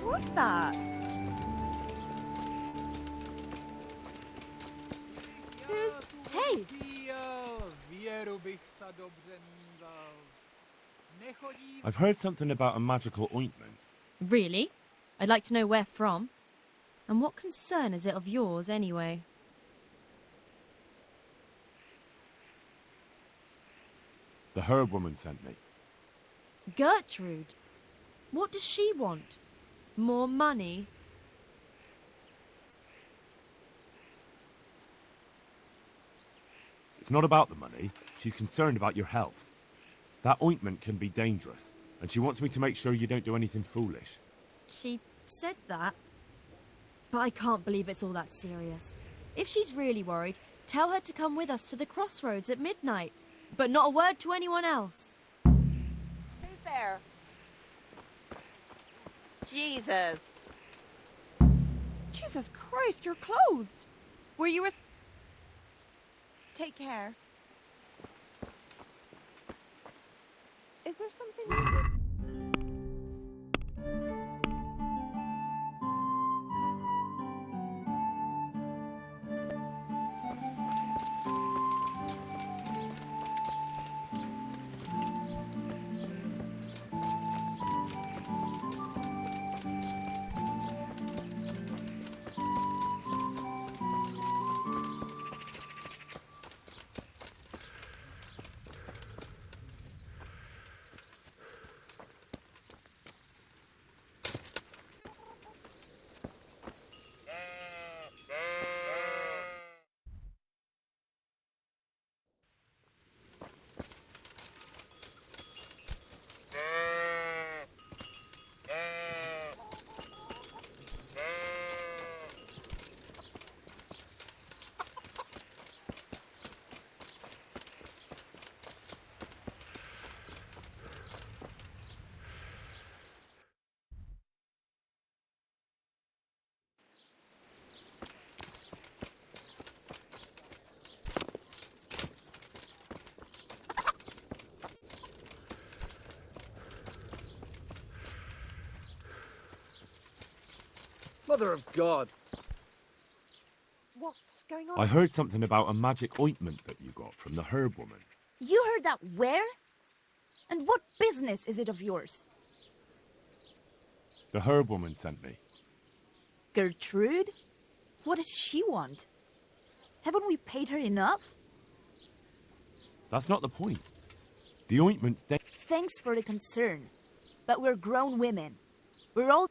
What's that? Who's... Hey! I've heard something about a magical ointment. Really? I'd like to know where from. And what concern is it of yours, anyway? The herb woman sent me. Gertrude? What does she want? More money? It's not about the money. She's concerned about your health. That ointment can be dangerous, and she wants me to make sure you don't do anything foolish. She said that. But I can't believe it's all that serious. If she's really worried, tell her to come with us to the crossroads at midnight. But not a word to anyone else. Who's there? Jesus. Jesus Christ, your clothes! Were you... Take care. Is there something... Mother of God! What's going on? I heard something about a magic ointment that you got from the herb woman. You heard that where? And what business is it of yours? The herb woman sent me. Gertrude? What does she want? Haven't we paid her enough? That's not the point. The ointment's Thanks for the concern, but we're grown women. We're all...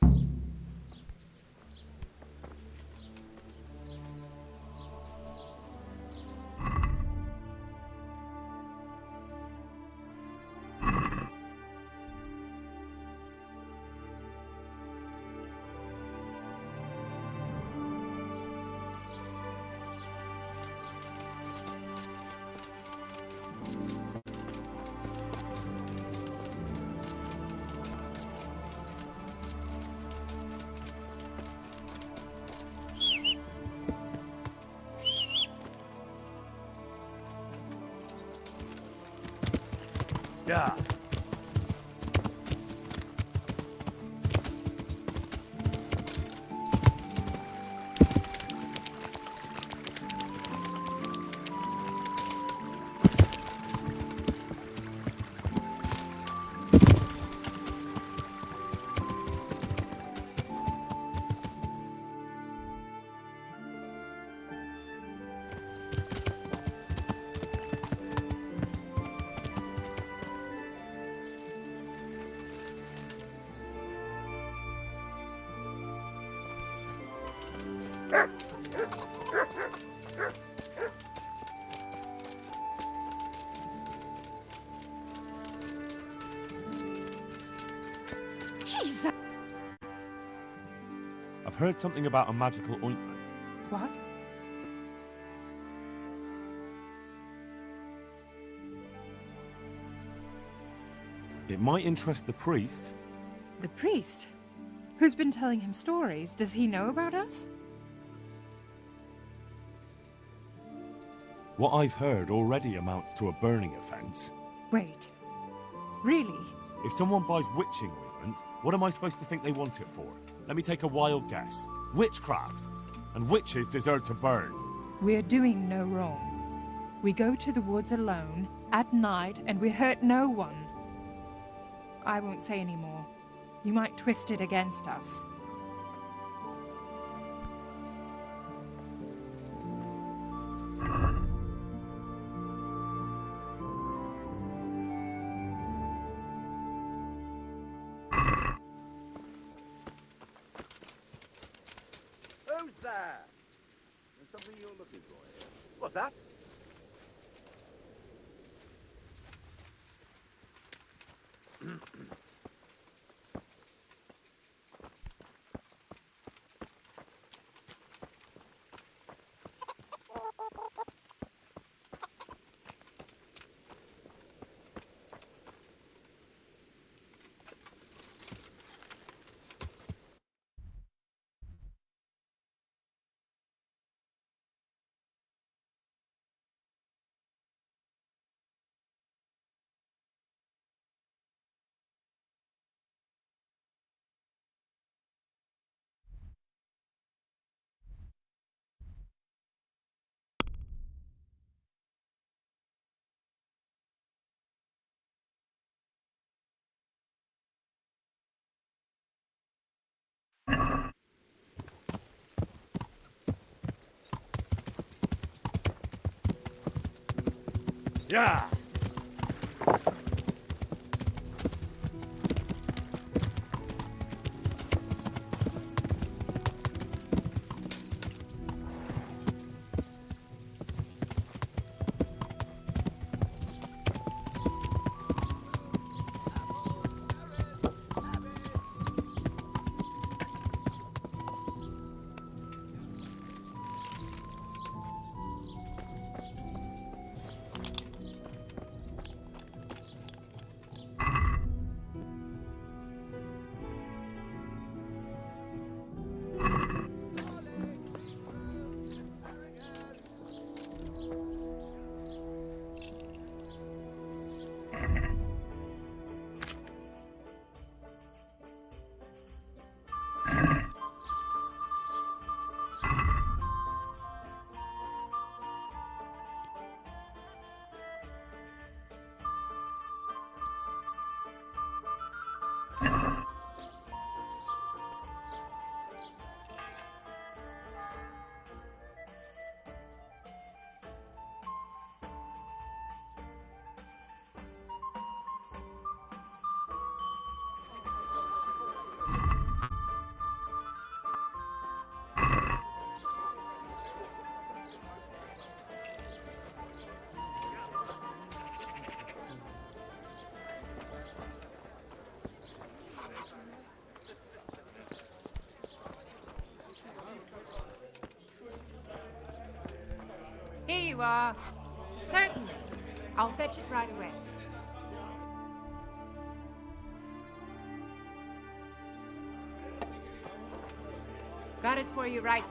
Yeah. Jesus! I've heard something about a magical ointment. What? It might interest the priest. The priest? Who's been telling him stories? Does he know about us? What I've heard already amounts to a burning offence. Wait. Really? If someone buys witching ointment, what am I supposed to think they want it for? Let me take a wild guess. Witchcraft. And witches deserve to burn. We're doing no wrong. We go to the woods alone, at night, and we hurt no one. I won't say any more. You might twist it against us. Who's there? Is there something you're looking for here? What's that? Yeah! Here you are. Certainly. I'll fetch it right away. Got it for you right here.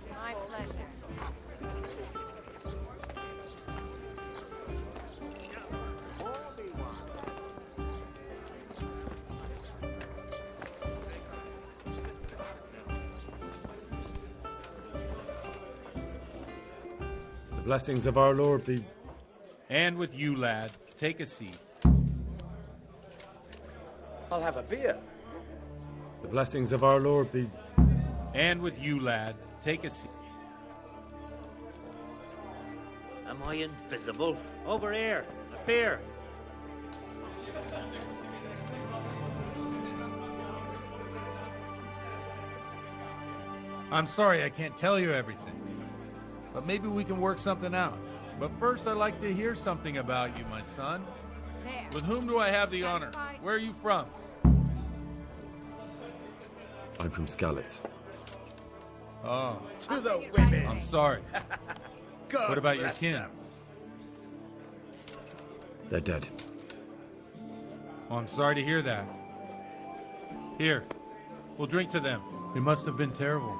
My pleasure. The blessings of our Lord be... And with you, lad. Take a seat. I'll have a beer. The blessings of our Lord be... And with you, lad. Take a seat. Am I invisible? Over here. Up here. I'm sorry I can't tell you everything. But maybe we can work something out. But first I'd like to hear something about you, my son. There. With whom do I have the honor? Satisfied? Where are you from? I'm from Scalis. Oh, To the women! I'm sorry. God What about your bless kin? them. They're dead. Oh, I'm sorry to hear that. Here, we'll drink to them. It must have been terrible.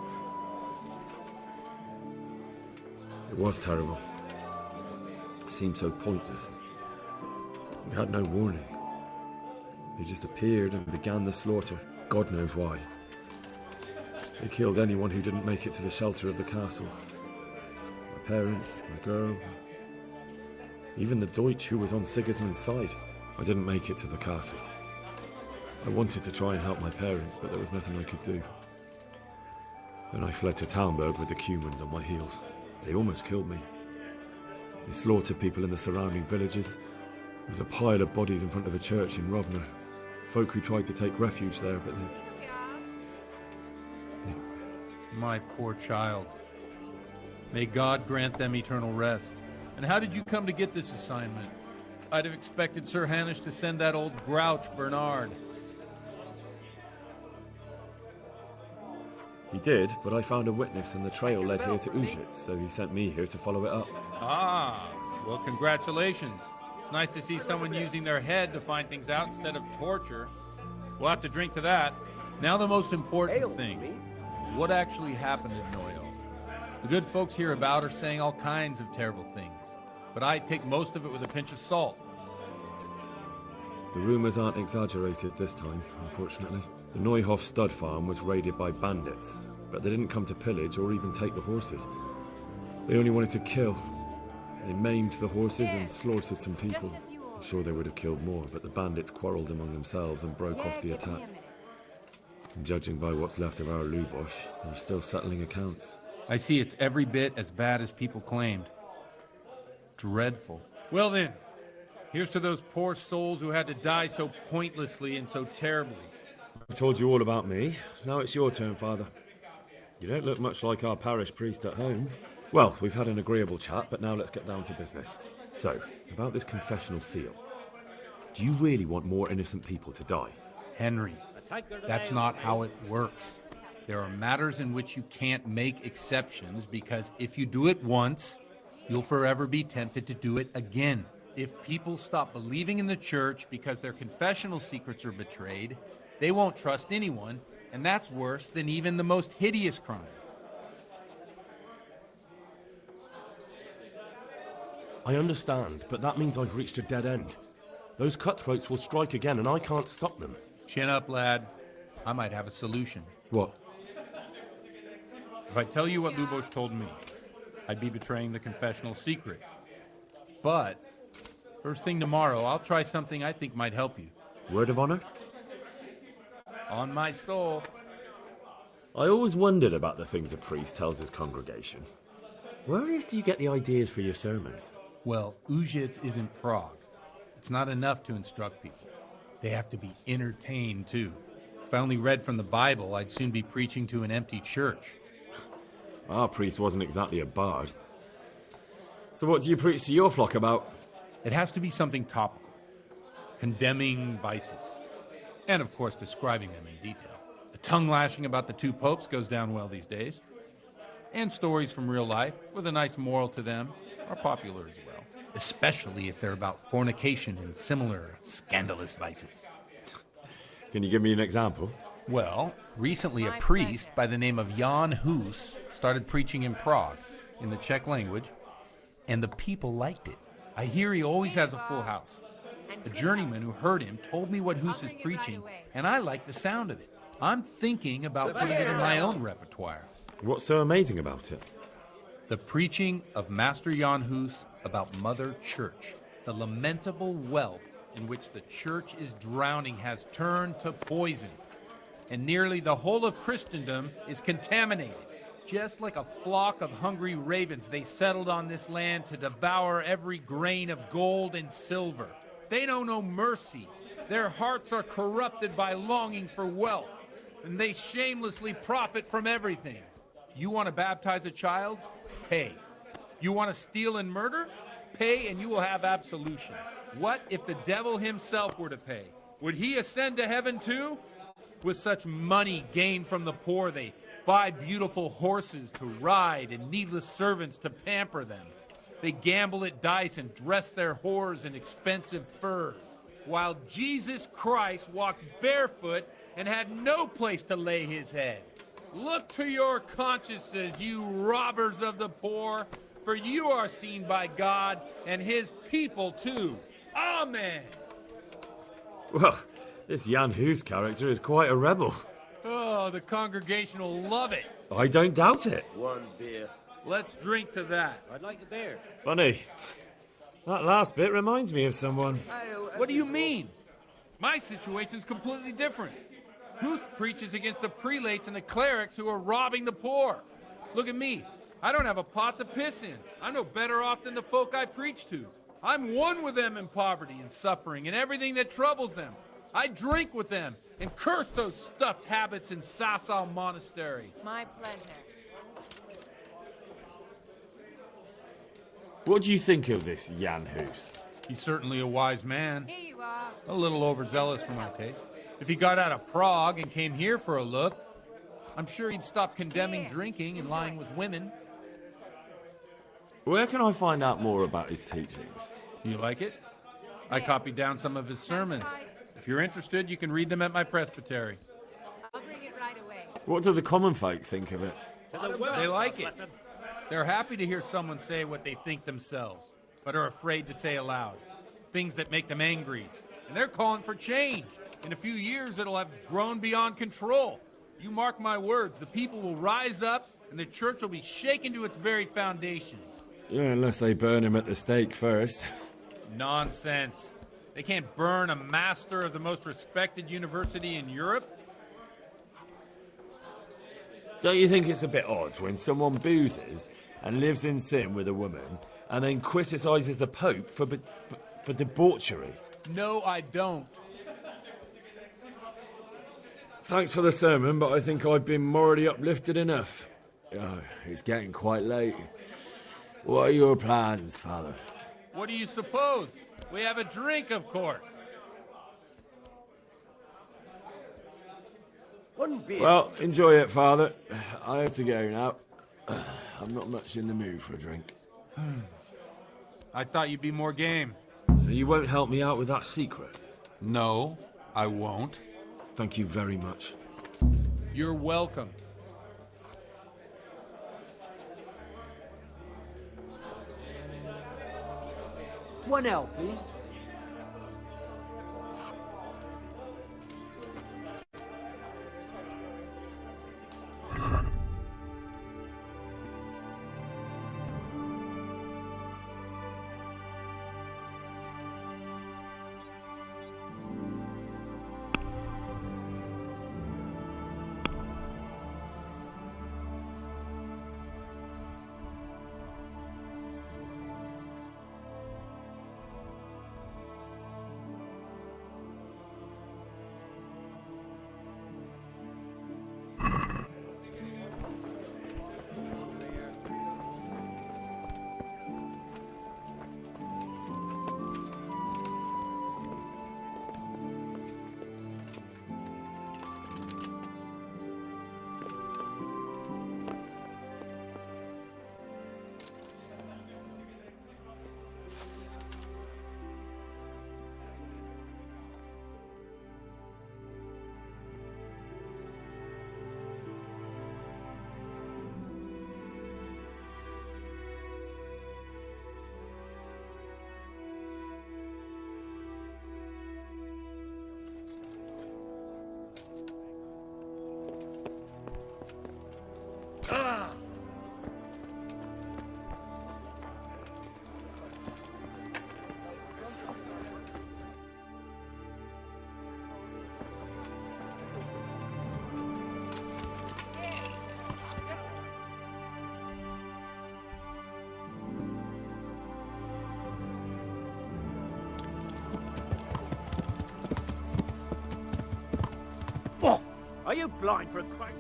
It was terrible. It seemed so pointless. We had no warning. They just appeared and began the slaughter. God knows why. They killed anyone who didn't make it to the shelter of the castle. My parents, my girl, even the Deutsch who was on Sigismund's side. I didn't make it to the castle. I wanted to try and help my parents, but there was nothing I could do. Then I fled to Talmberg with the Cumans on my heels. They almost killed me. They slaughtered people in the surrounding villages. There was a pile of bodies in front of the church in Rovner. Folk who tried to take refuge there, but they... My poor child. May God grant them eternal rest. And how did you come to get this assignment? I'd have expected Sir Hanish to send that old grouch, Bernard. He did, but I found a witness and the trail led here to Ujit, so he sent me here to follow it up. Ah, well, congratulations. It's nice to see someone using their head to find things out instead of torture. We'll have to drink to that. Now the most important thing. What actually happened in Noyal? The good folks hereabout are saying all kinds of terrible things, but I take most of it with a pinch of salt. The rumours aren't exaggerated this time, unfortunately. The Neuhof stud farm was raided by bandits, but they didn't come to pillage or even take the horses. They only wanted to kill. They maimed the horses and slaughtered some people. I'm sure they would have killed more, but the bandits quarrelled among themselves and broke off the attack. And judging by what's left of our Lubosh, they're still settling accounts. I see it's every bit as bad as people claimed. Dreadful. Well then, here's to those poor souls who had to die so pointlessly and so terribly. I told you all about me. Now it's your turn, Father. You don't look much like our parish priest at home. Well, we've had an agreeable chat, but now let's get down to business. So, about this confessional seal. Do you really want more innocent people to die? Henry, that's not how it works. There are matters in which you can't make exceptions because if you do it once, you'll forever be tempted to do it again. If people stop believing in the church because their confessional secrets are betrayed, they won't trust anyone, and that's worse than even the most hideous crime. I understand, but that means I've reached a dead end. Those cutthroats will strike again, and I can't stop them. Chin up, lad. I might have a solution. What? If I tell you what Lubosh told me, I'd be betraying the confessional secret. But, first thing tomorrow, I'll try something I think might help you. Word of honor? On my soul. I always wondered about the things a priest tells his congregation. Where on earth do you get the ideas for your sermons? Well, Ujits is in Prague. It's not enough to instruct people. They have to be entertained, too. If I only read from the Bible, I'd soon be preaching to an empty church. Our priest wasn't exactly a bard. So what do you preach to your flock about? It has to be something topical. Condemning vices. And, of course, describing them in detail. A tongue lashing about the two popes goes down well these days. And stories from real life, with a nice moral to them, are popular as well. Especially if they're about fornication and similar scandalous vices. Can you give me an example? Well, recently a priest by the name of Jan Hus started preaching in Prague, in the Czech language, and the people liked it. I hear he always has a full house. A journeyman who heard him told me what Hus is preaching, and I like the sound of it. I'm thinking about putting it in my own repertoire. What's so amazing about it? The preaching of Master Jan Hus about Mother Church. The lamentable wealth in which the church is drowning has turned to poison. And nearly the whole of Christendom is contaminated. Just like a flock of hungry ravens, they settled on this land to devour every grain of gold and silver. They know no mercy. Their hearts are corrupted by longing for wealth, and they shamelessly profit from everything. You want to baptize a child? Pay. You want to steal and murder? Pay and you will have absolution. What if the devil himself were to pay? Would he ascend to heaven too? With such money gained from the poor, they buy beautiful horses to ride and needless servants to pamper them. They gamble at dice and dress their whores in expensive furs, while Jesus Christ walked barefoot and had no place to lay his head. Look to your consciences, you robbers of the poor, for you are seen by God and his people too. Amen. Well, this Jan Hus character is quite a rebel. Oh, the congregation will love it. I don't doubt it. One beer. Let's drink to that. I'd like a beer. Funny. That last bit reminds me of someone. What do you mean? My situation's completely different. Huth preaches against the prelates and the clerics who are robbing the poor. Look at me. I don't have a pot to piss in. I'm no better off than the folk I preach to. I'm one with them in poverty and suffering and everything that troubles them. I drink with them and curse those stuffed habits in Sasau Monastery. My pleasure. What do you think of this Jan Hus? He's certainly a wise man. Here you are. A little overzealous for my taste. If he got out of Prague and came here for a look, I'm sure he'd stop condemning Here, drinking and lying with women. Where can I find out more about his teachings? You like it? I copied down some of his sermons. right. If you're interested, you can read them at my presbytery. I'll bring it right away. What do the common folk think of it? They like it. They're happy to hear someone say what they think themselves, but are afraid to say aloud. Things that make them angry. And they're calling for change. In a few years, it'll have grown beyond control. You mark my words, the people will rise up, and the church will be shaken to its very foundations. Yeah, unless they burn him at the stake first. Nonsense. They can't burn a master of the most respected university in Europe. Don't you think it's a bit odd when someone boozes and lives in sin with a woman and then criticises the Pope for debauchery? No, I don't. Thanks for the sermon, but I think I've been morally uplifted enough. Oh, it's getting quite late. What are your plans, Father? What do you suppose? We have a drink, of course. One beer. Well, enjoy it, Father. I have to go now. I'm not much in the mood for a drink. I thought you'd be more game. So you won't help me out with that secret? No, I won't. Thank you very much. You're welcome. One L, please. Are you blind for Christ?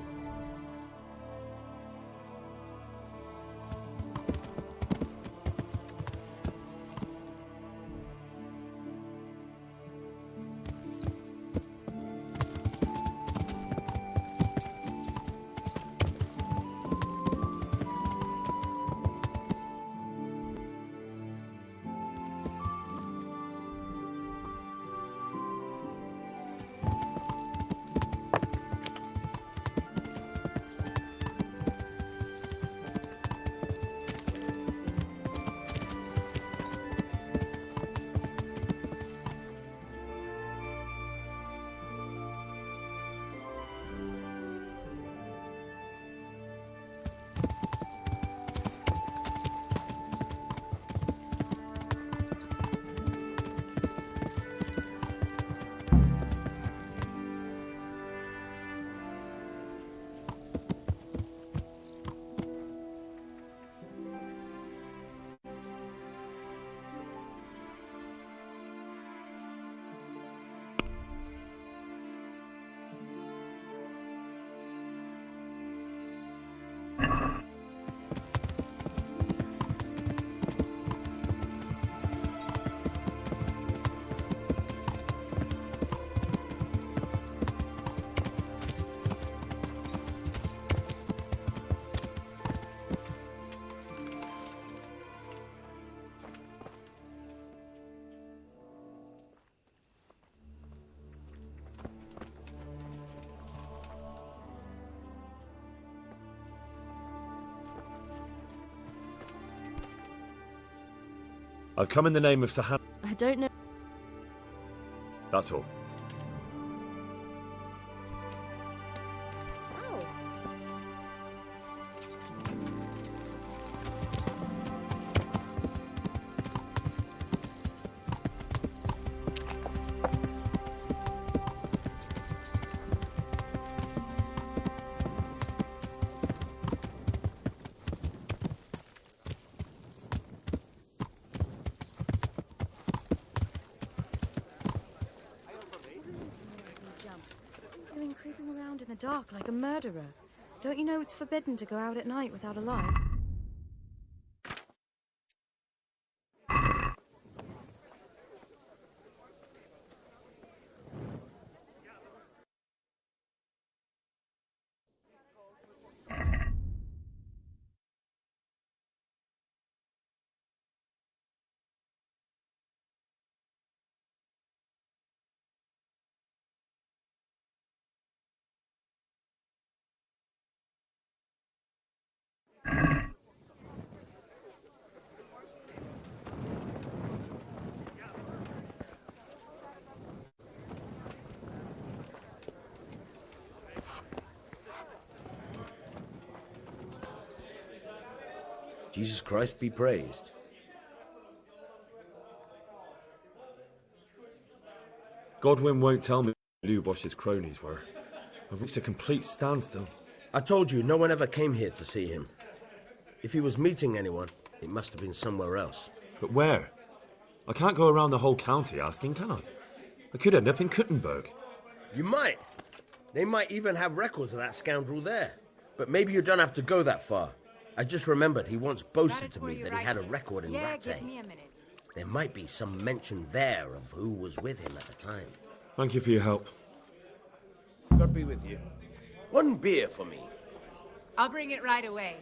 I've come in the name of Sahan. I don't know. That's all. Oh. Doing creeping around in the dark like a murderer. Don't you know it's forbidden to go out at night without a light? Jesus Christ be praised. Godwin won't tell me who Lubosh's cronies were. I've reached a complete standstill. I told you, no one ever came here to see him. If he was meeting anyone, it must have been somewhere else. But where? I can't go around the whole county asking, can I? I could end up in Kuttenberg. You might. They might even have records of that scoundrel there. But maybe you don't have to go that far. I just remembered he once boasted to me that he had a record in Yeah, Rattay. give me a minute. There might be some mention there of who was with him at the time. Thank you for your help. God be with you. One beer for me. I'll bring it right away.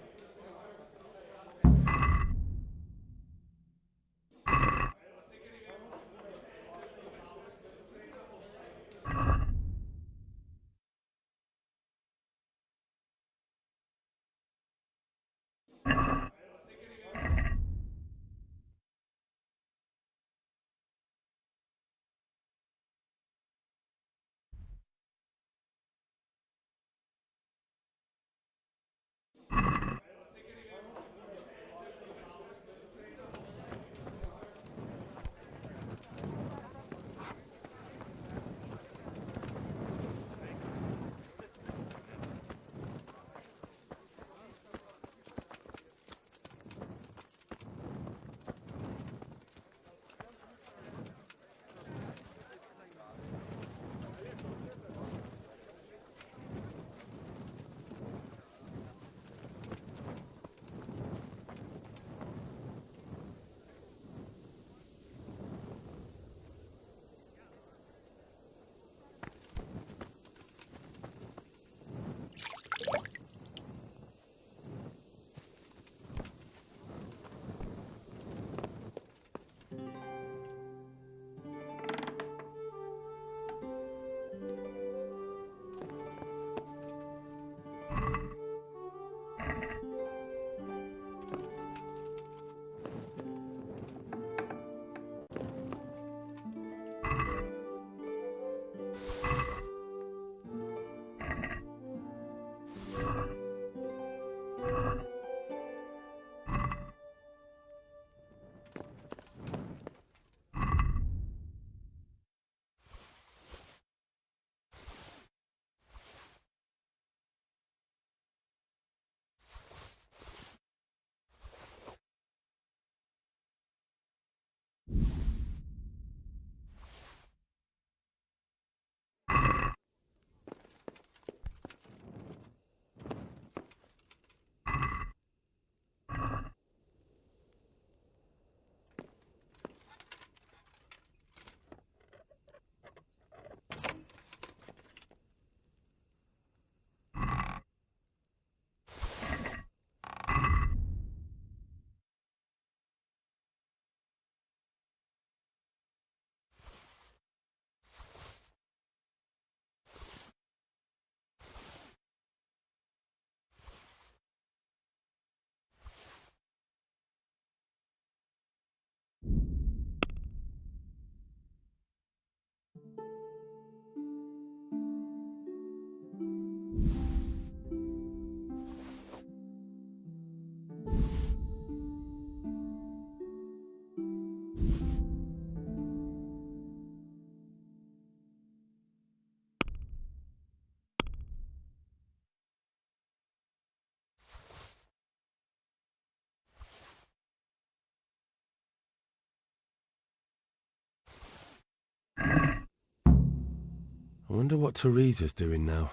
I wonder what Teresa's doing now.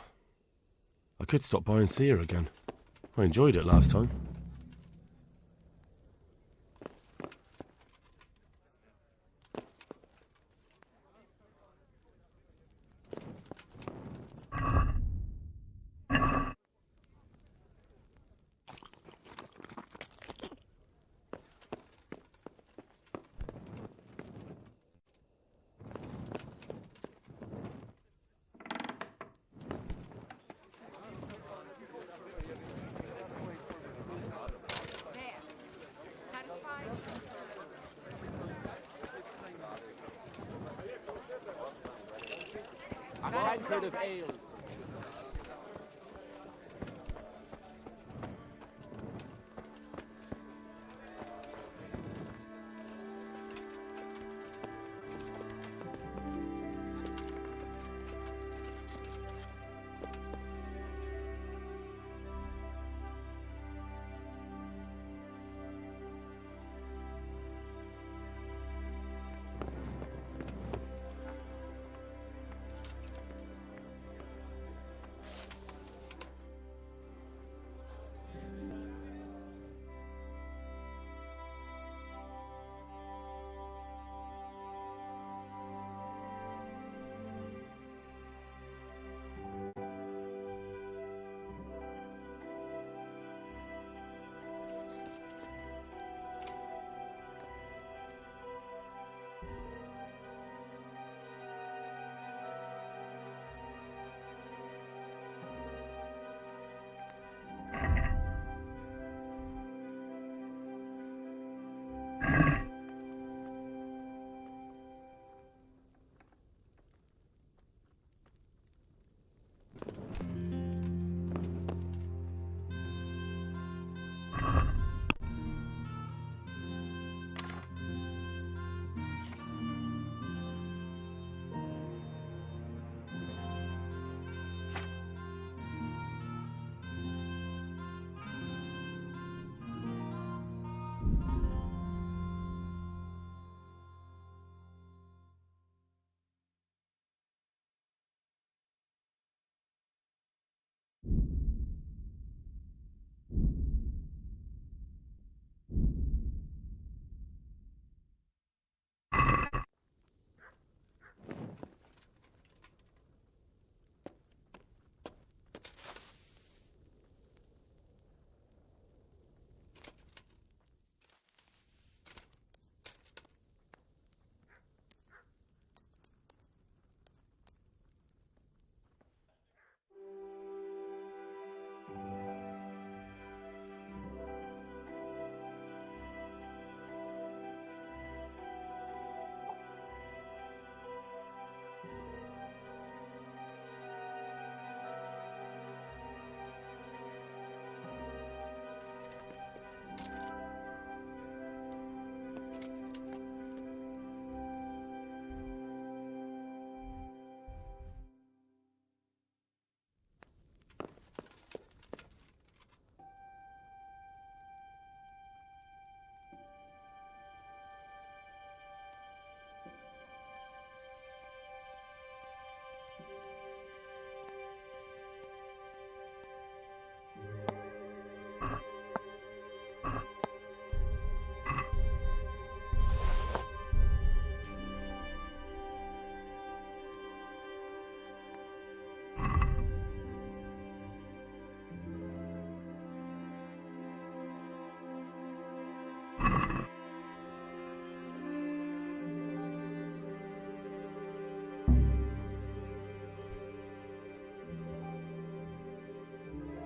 I could stop by and see her again. I enjoyed it last time. Of ale.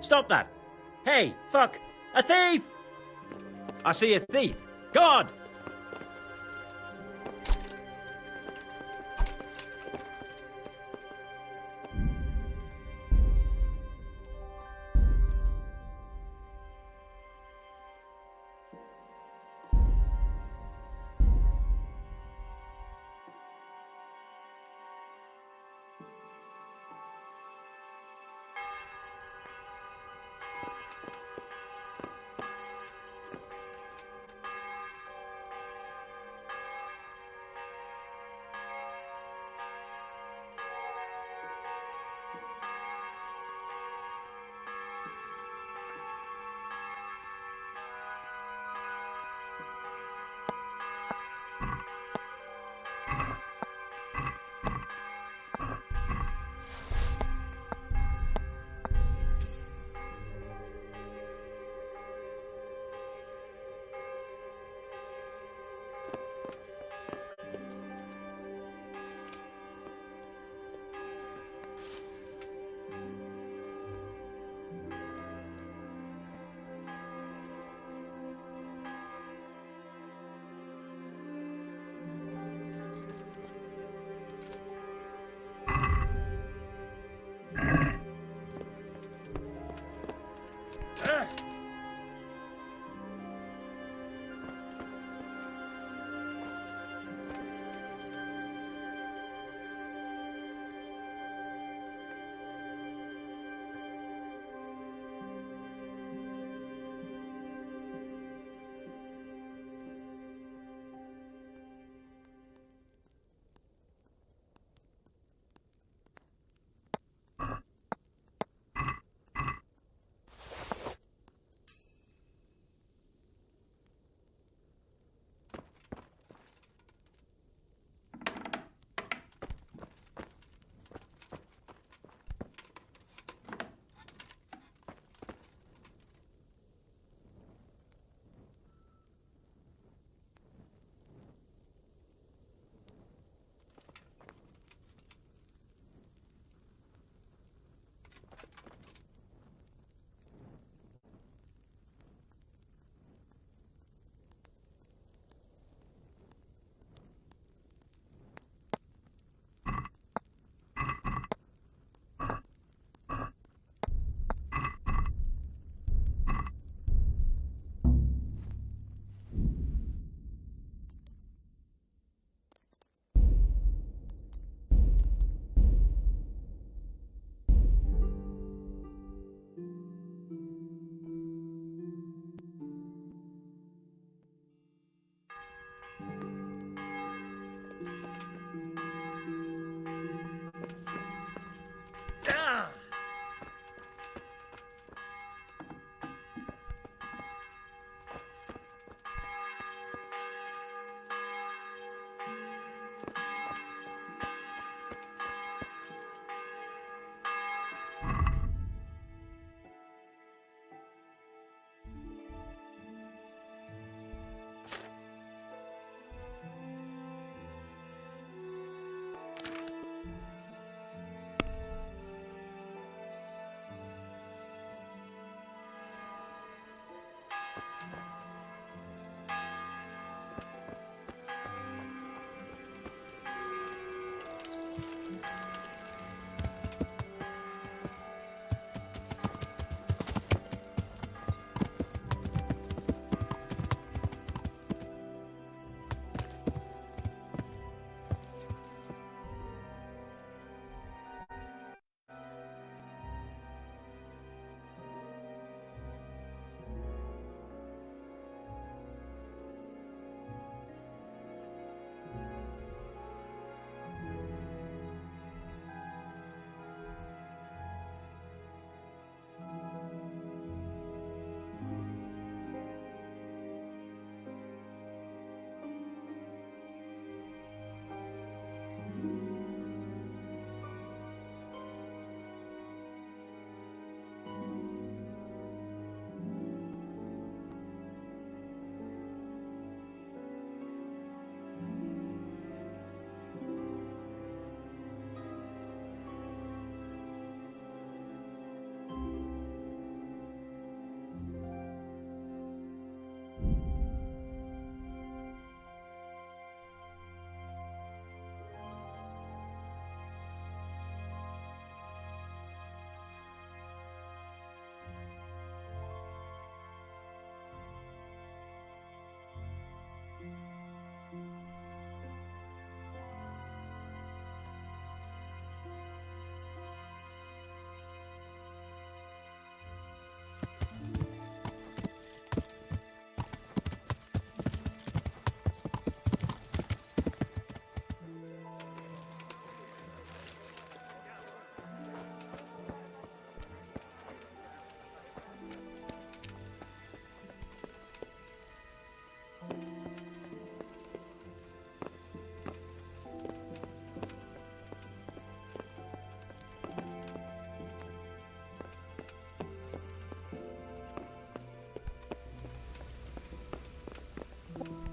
Stop that! Hey, fuck! A thief! I see a thief! God!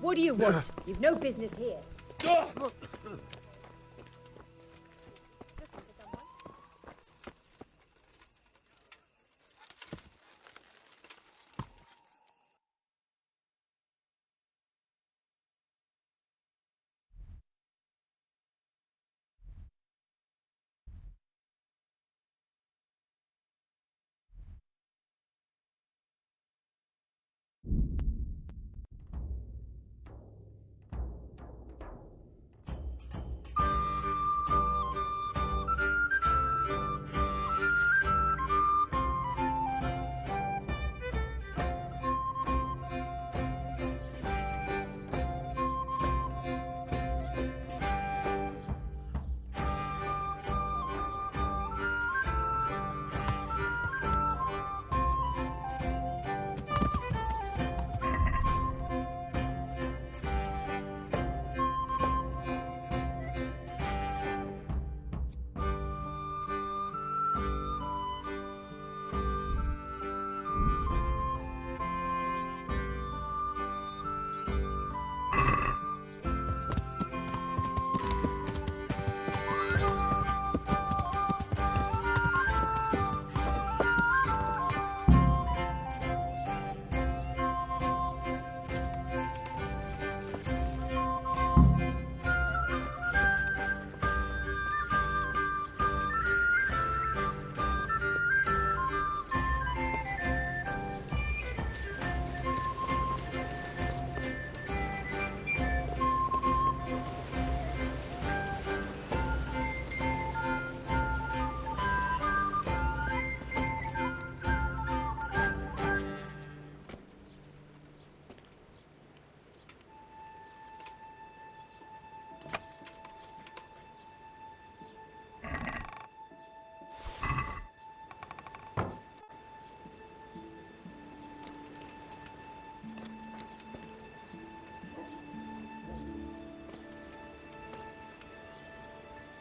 What do you want? You've no business here.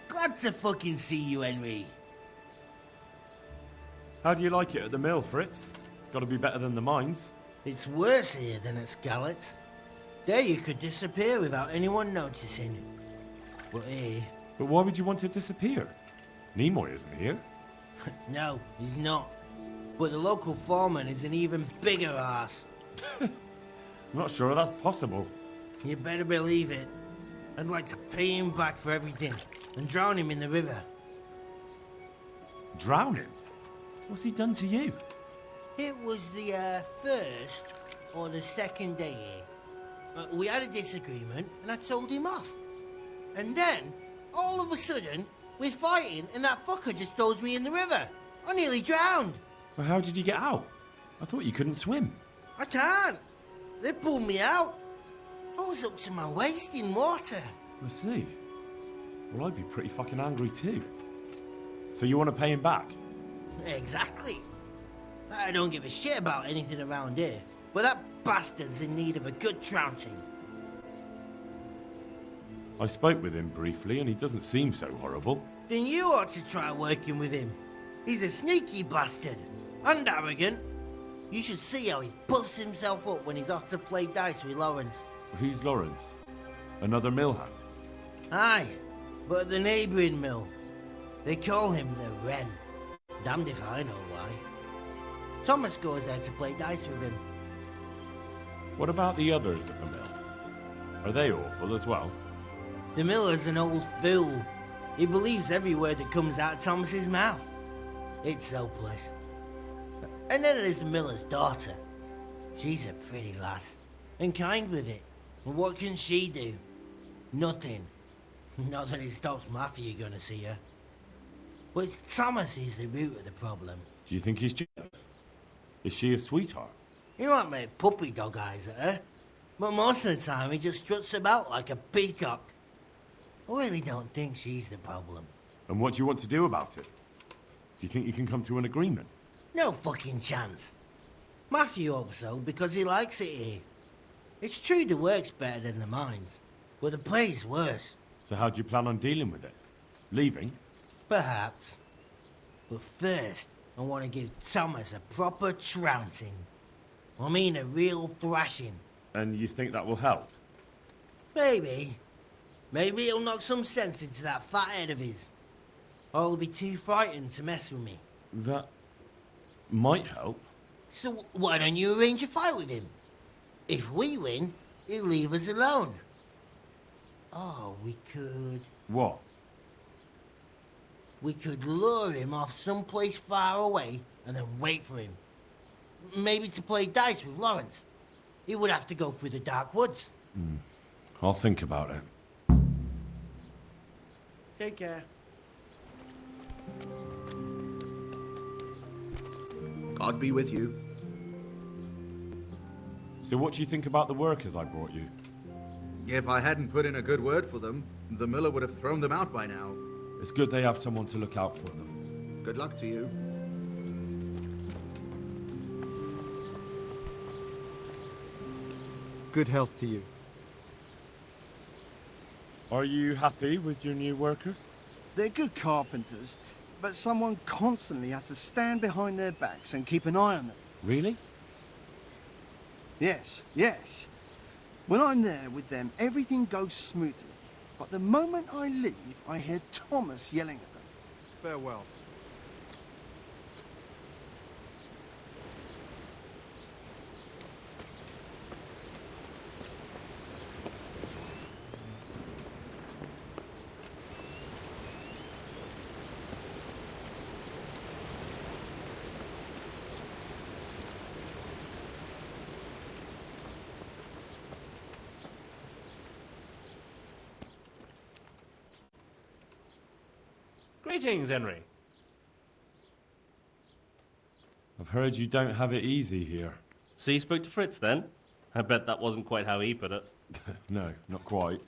Glad to fucking see you, Henry. How do you like it at the mill, Fritz? It's got to be better than the mines. It's worse here than at Scarlet's. There you could disappear without anyone noticing. But here... But why would you want to disappear? Nimoy isn't here. No, he's not. But the local foreman is an even bigger ass. I'm not sure that's possible. You better believe it. I'd like to pay him back for everything and drown him in the river. Drown him? What's he done to you? It was the first or the second day here. We had a disagreement and I told him off. And then, all of a sudden, we're fighting and that fucker just throws me in the river. I nearly drowned. Well, how did you get out? I thought you couldn't swim. I can't. They pulled me out. I was up to my waist in water. I see. Well, I'd be pretty fucking angry too. So you want to pay him back? Exactly. I don't give a shit about anything around here, but that bastard's in need of a good trouncing. I spoke with him briefly and he doesn't seem so horrible. Then you ought to try working with him. He's a sneaky bastard. And arrogant. You should see how he puffs himself up when he's off to play dice with Lawrence. Who's Lawrence? Another mill hand? Aye, but the neighbouring mill. They call him the Wren. Damned if I know why. Thomas goes there to play dice with him. What about the others at the mill? Are they awful as well? The miller's an old fool. He believes every word that comes out of Thomas's mouth. It's hopeless. And then there's the miller's daughter. She's a pretty lass, and kind with it. And what can she do? Nothing. Not that it stops Matthew gonna see her. But Thomas is the root of the problem. Do you think he's jealous? Is she a sweetheart? He might make puppy dog eyes at her, but most of the time he just struts about like a peacock. I really don't think she's the problem. And what do you want to do about it? Do you think you can come to an agreement? No fucking chance. Matthew hopes so because he likes it here. It's true the work's better than the mines, but the pay's worse. So how do you plan on dealing with it? Leaving? Perhaps. But first, I want to give Thomas a proper trouncing. I mean a real thrashing. And you think that will help? Maybe. Maybe it'll knock some sense into that fat head of his. Or he'll be too frightened to mess with me. That might help. So why don't you arrange a fight with him? If we win, he'll leave us alone. Oh, we could... What? We could lure him off someplace far away and then wait for him. Maybe to play dice with Lawrence. He would have to go through the dark woods. I'll think about it. Take care. God be with you. So what do you think about the workers I brought you? If I hadn't put in a good word for them, the miller would have thrown them out by now. It's good they have someone to look out for them. Good luck to you. Good health to you. Are you happy with your new workers? They're good carpenters, but someone constantly has to stand behind their backs and keep an eye on them. Really? Yes, yes. When I'm there with them, everything goes smoothly. But the moment I leave, I hear Thomas yelling at them. Farewell. Greetings, Henry. I've heard you don't have it easy here. So you spoke to Fritz then? I bet that wasn't quite how he put it. No, not quite.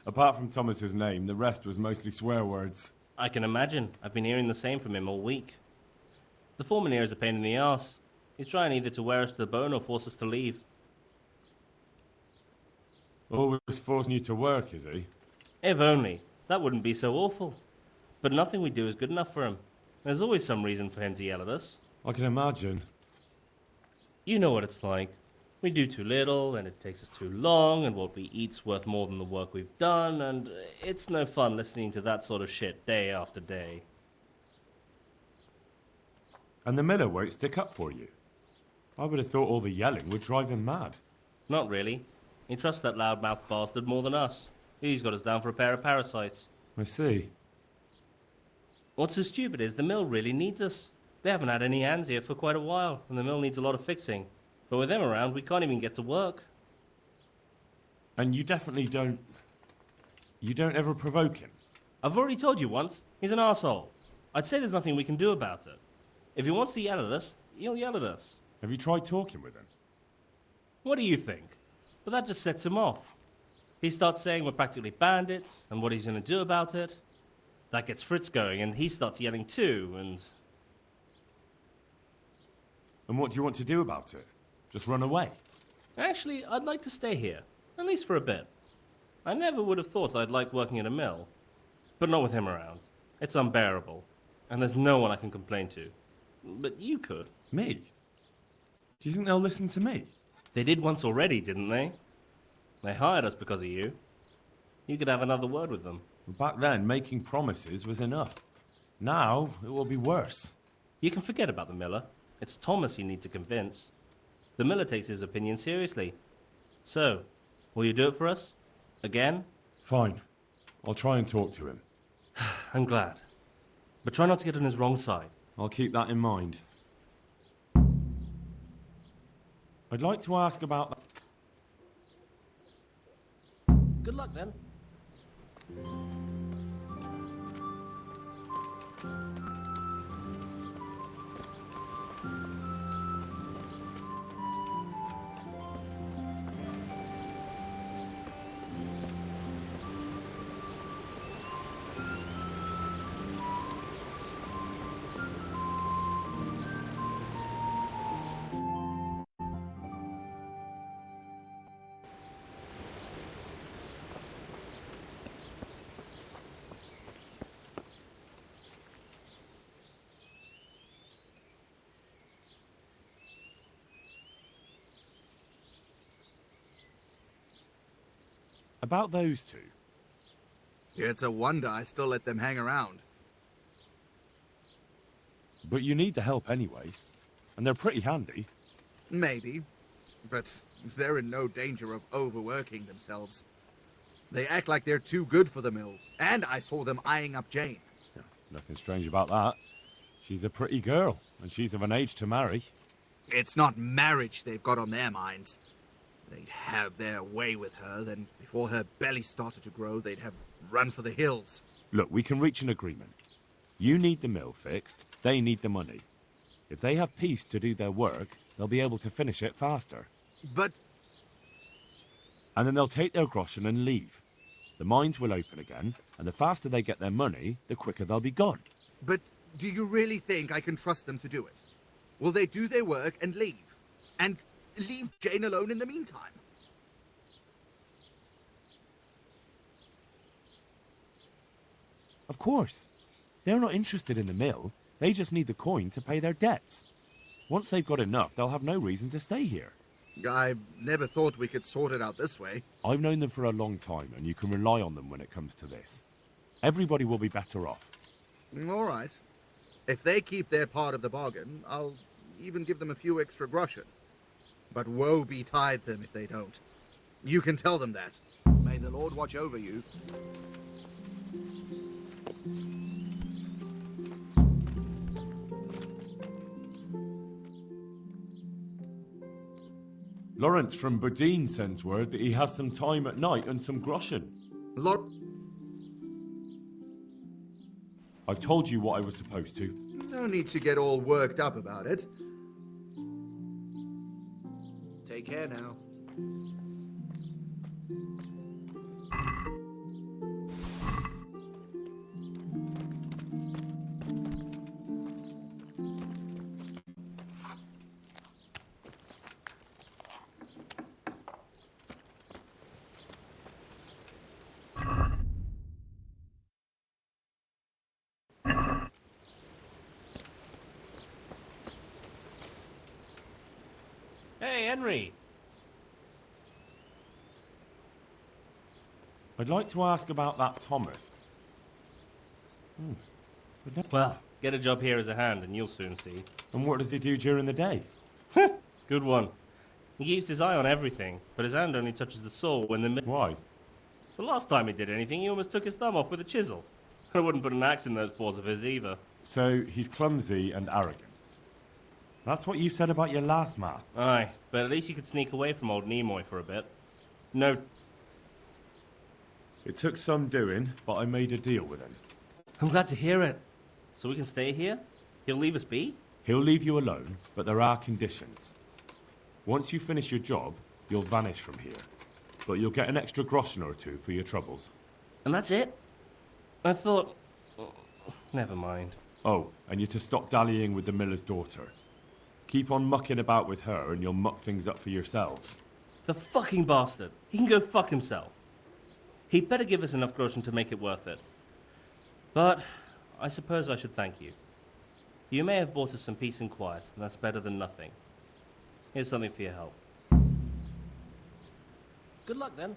Apart from Thomas's name, the rest was mostly swear words. I can imagine. I've been hearing the same from him all week. The foreman here is a pain in the arse. He's trying either to wear us to the bone or force us to leave. Always forcing you to work, is he? If only. That wouldn't be so awful. But nothing we do is good enough for him. There's always some reason for him to yell at us. I can imagine. You know what it's like. We do too little, and it takes us too long, and what we eat's worth more than the work we've done, and it's no fun listening to that sort of shit day after day. And the miller won't stick up for you. I would have thought all the yelling would drive him mad. Not really. He trusts that loudmouth bastard more than us. He's got us down for a pair of parasites. I see. What's so stupid is the mill really needs us. They haven't had any hands here for quite a while, and the mill needs a lot of fixing. But with them around, we can't even get to work. And you definitely don't... You don't ever provoke him? I've already told you once. He's an arsehole. I'd say there's nothing we can do about it. If he wants to yell at us, he'll yell at us. Have you tried talking with him? What do you think? But that just sets him off. He starts saying we're practically bandits, and what he's going to do about it. That gets Fritz going, and he starts yelling too, and... And what do you want to do about it? Just run away? Actually, I'd like to stay here, at least for a bit. I never would have thought I'd like working at a mill. But not with him around. It's unbearable, and there's no one I can complain to. But you could. Me? Do you think they'll listen to me? They did once already, didn't they? They hired us because of you. You could have another word with them. Back then, making promises was enough. Now, it will be worse. You can forget about the miller. It's Thomas you need to convince. The miller takes his opinion seriously. So, will you do it for us? Again? Fine. I'll try and talk to him. I'm glad. But try not to get on his wrong side. I'll keep that in mind. I'd like to ask about... Good luck, then. About those two. It's a wonder I still let them hang around. But you need the help anyway. And they're pretty handy. Maybe. But they're in no danger of overworking themselves. They act like they're too good for the mill. And I saw them eyeing up Jane. Nothing strange about that. She's a pretty girl, and she's of an age to marry. It's not marriage they've got on their minds. They'd have their way with her, then before her belly started to grow, they'd have run for the hills. Look, we can reach an agreement. You need the mill fixed, they need the money. If they have peace to do their work, they'll be able to finish it faster. But... And then they'll take their groschen and leave. The mines will open again, and the faster they get their money, the quicker they'll be gone. But do you really think I can trust them to do it? Will they do their work and leave? And leave Jane alone in the meantime? Of course. They're not interested in the mill. They just need the coin to pay their debts. Once they've got enough, they'll have no reason to stay here. I never thought we could sort it out this way. I've known them for a long time, and you can rely on them when it comes to this. Everybody will be better off. All right. If they keep their part of the bargain, I'll even give them a few extra groschen. But woe betide them if they don't. You can tell them that. May the Lord watch over you. Lawrence from Bodine sends word that he has some time at night and some groschen. I've told you what I was supposed to. No need to get all worked up about it. Take care now. Hey, Henry. I'd like to ask about that Thomas. Well, get a job here as a hand and you'll soon see. And what does he do during the day? Good one. He keeps his eye on everything, but his hand only touches the saw when the... Why? The last time he did anything, he almost took his thumb off with a chisel. I wouldn't put an axe in those paws of his either. So he's clumsy and arrogant. That's what you said about your last man. Aye, but at least you could sneak away from old Nimoy for a bit. No... It took some doing, but I made a deal with him. I'm glad to hear it. So we can stay here? He'll leave us be? He'll leave you alone, but there are conditions. Once you finish your job, you'll vanish from here. But you'll get an extra groschen or two for your troubles. And that's it? I thought... Never mind. Oh, and you're to stop dallying with the miller's daughter. Keep on mucking about with her and you'll muck things up for yourselves. The fucking bastard. He can go fuck himself. He'd better give us enough groschen to make it worth it. But I suppose I should thank you. You may have bought us some peace and quiet, and that's better than nothing. Here's something for your help. Good luck, then.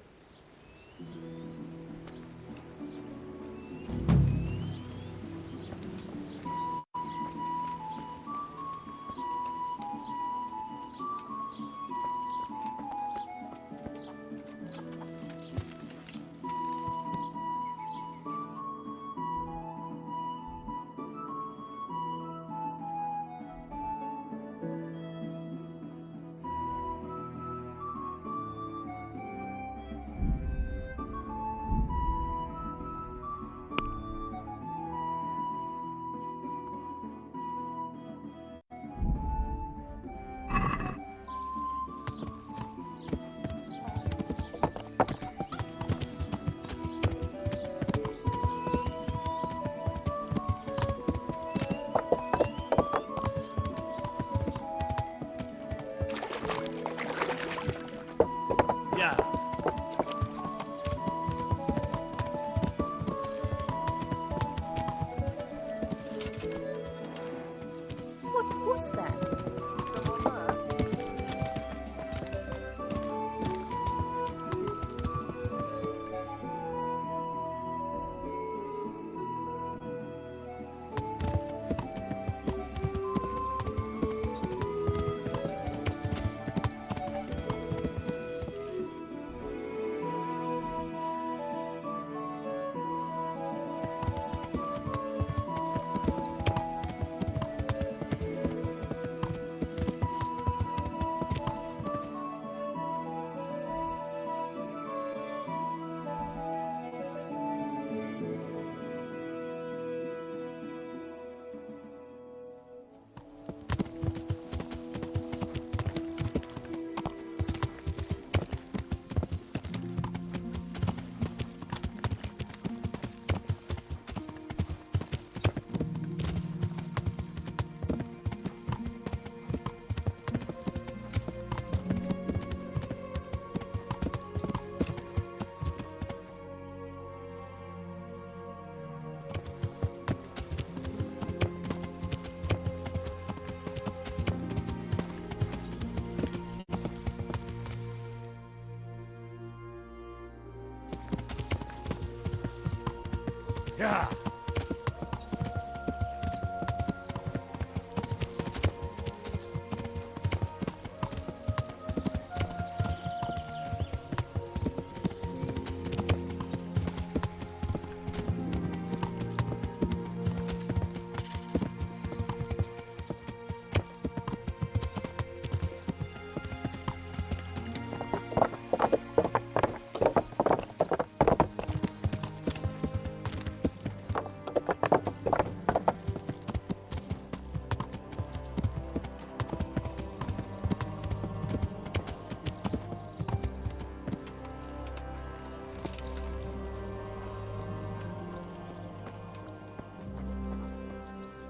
Yeah.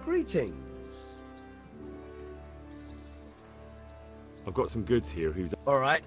Greetings. I've got some goods here who's... All right.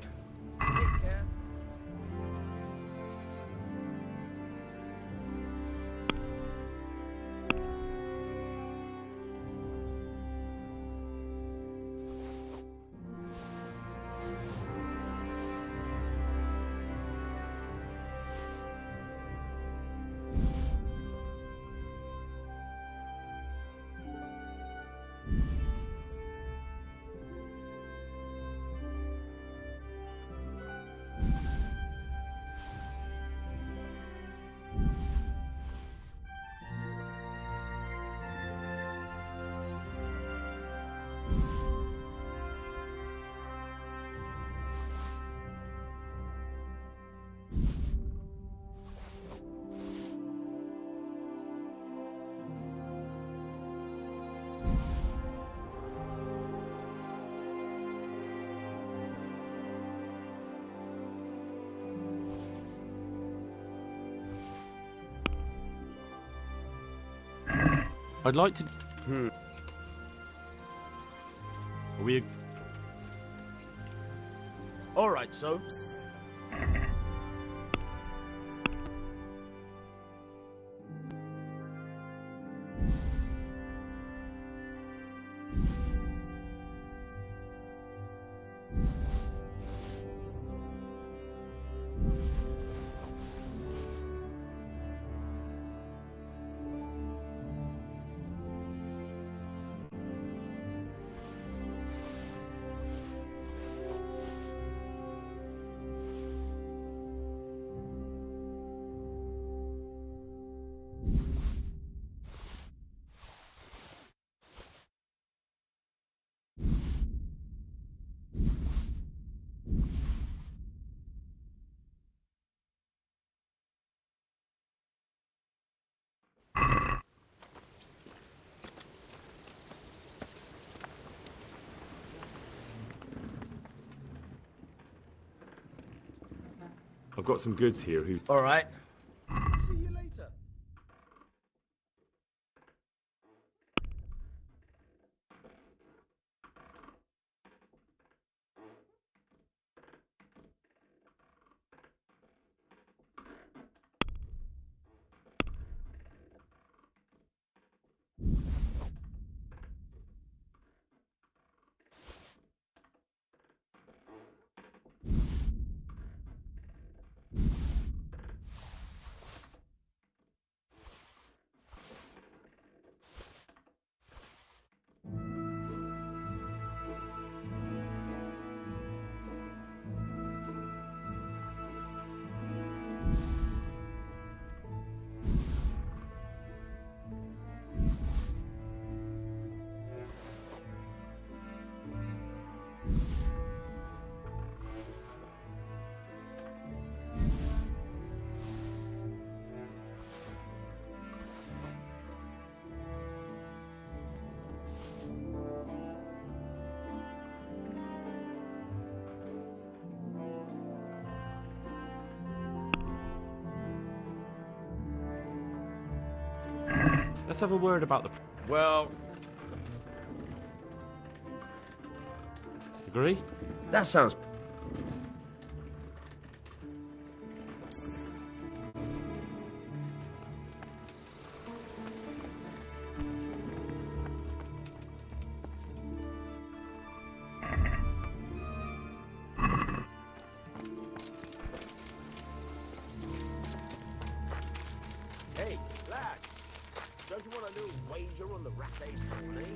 I'd like to... Are we... All right, so. I've got some goods here who... All right. See you later. Let's have a word about the... Well... Agree? That sounds... Hey, lad. little wager on the rat ace tourney?